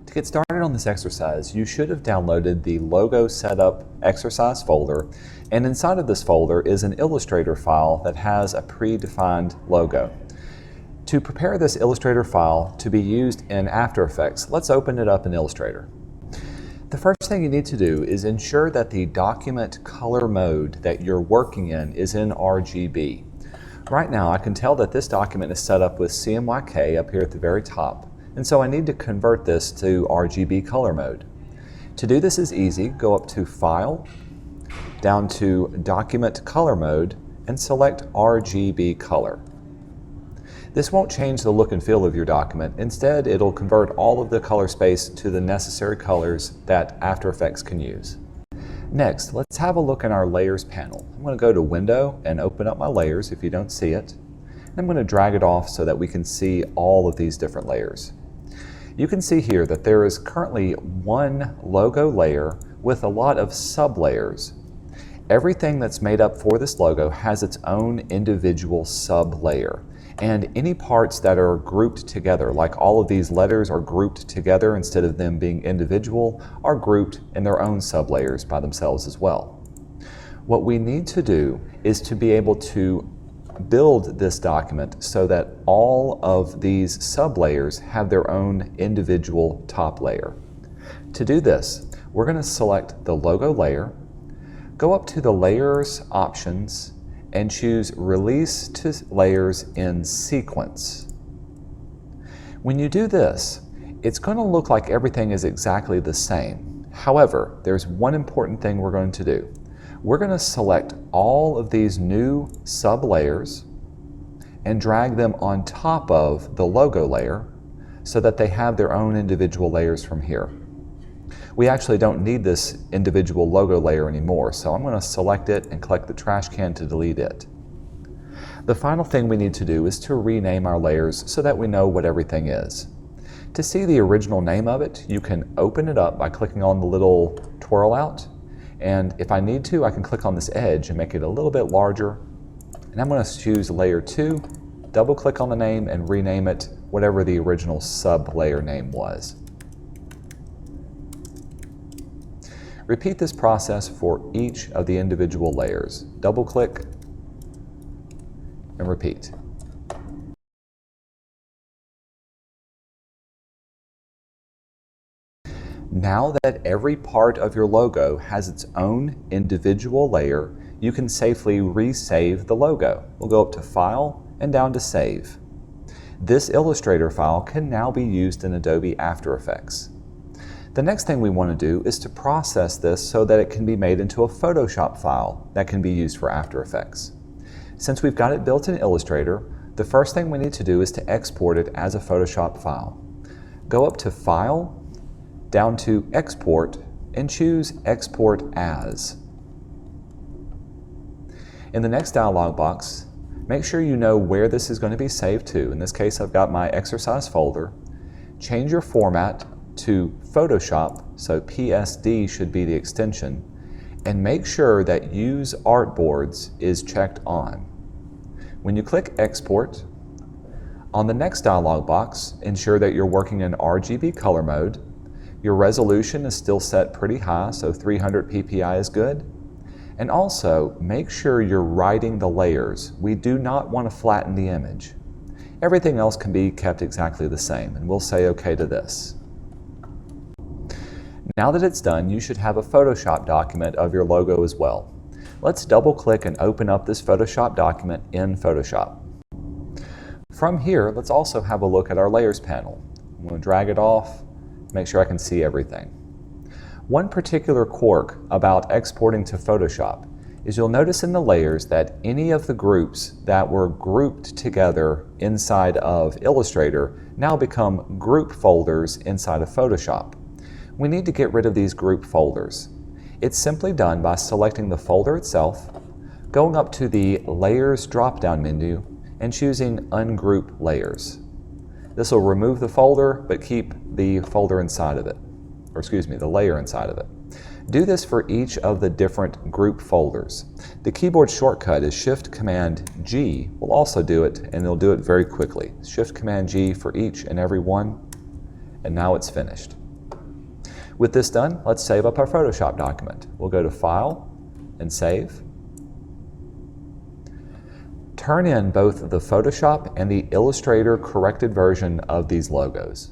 To get started on this exercise, you should have downloaded the Logo Setup exercise folder, and inside of this folder is an Illustrator file that has a predefined logo. To prepare this Illustrator file to be used in After Effects, let's open it up in Illustrator. The first thing you need to do is ensure that the document color mode that you're working in is in RGB. Right now I can tell that this document is set up with CMYK up here at the very top, and so I need to convert this to RGB color mode. To do this is easy. Go up to File, down to Document Color Mode, and select RGB Color. This won't change the look and feel of your document. Instead, it'll convert all of the color space to the necessary colors that After Effects can use. Next, let's have a look in our Layers panel. I'm going to go to Window and open up my layers if you don't see it. I'm going to drag it off so that we can see all of these different layers. You can see here that there is currently one logo layer with a lot of sub-layers. Everything that's made up for this logo has its own individual sub-layer. And any parts that are grouped together, like all of these letters are grouped together instead of them being individual, are grouped in their own sub-layers by themselves as well. What we need to do is to be able to build this document so that all of these sub-layers have their own individual top layer. To do this, we're going to select the logo layer, go up to the Layers options, and choose Release to Layers in Sequence. When you do this, it's going to look like everything is exactly the same. However, there's one important thing we're going to do. We're going to select all of these new sub-layers and drag them on top of the logo layer so that they have their own individual layers from here. We actually don't need this individual logo layer anymore, so I'm going to select it and click the trash can to delete it. The final thing we need to do is to rename our layers so that we know what everything is. To see the original name of it, you can open it up by clicking on the little twirl out, and if I need to, I can click on this edge and make it a little bit larger, and I'm going to choose layer 2, double click on the name and rename it whatever the original sub-layer name was. Repeat this process for each of the individual layers. Double click and repeat. Now that every part of your logo has its own individual layer, you can safely resave the logo. We'll go up to File and down to Save. This Illustrator file can now be used in Adobe After Effects. The next thing we want to do is to process this so that it can be made into a Photoshop file that can be used for After Effects. Since we've got it built in Illustrator, the first thing we need to do is to export it as a Photoshop file. Go up to File, down to Export, and choose Export As. In the next dialog box, make sure you know where this is going to be saved to. In this case, I've got my exercise folder. Change your format to Photoshop, so PSD should be the extension, and make sure that Use Artboards is checked on. When you click Export, on the next dialog box, ensure that you're working in RGB color mode. Your resolution is still set pretty high, so 300 ppi is good. And also, make sure you're writing the layers. We do not want to flatten the image. Everything else can be kept exactly the same, and we'll say OK to this. Now that it's done, you should have a Photoshop document of your logo as well. Let's double click and open up this Photoshop document in Photoshop. From here, let's also have a look at our Layers panel. I'm going to drag it off, make sure I can see everything. One particular quirk about exporting to Photoshop is you'll notice in the layers that any of the groups that were grouped together inside of Illustrator now become group folders inside of Photoshop. We need to get rid of these group folders. It's simply done by selecting the folder itself, going up to the Layers drop-down menu, and choosing Ungroup Layers. This will remove the folder, but keep the folder inside of it, or excuse me, the layer inside of it. Do this for each of the different group folders. The keyboard shortcut is Shift-Command-G. We'll also do it, and it'll do it very quickly. Shift-Command-G for each and every one, and now it's finished. With this done, let's save up our Photoshop document. We'll go to File and Save. Turn in both the Photoshop and the Illustrator corrected version of these logos.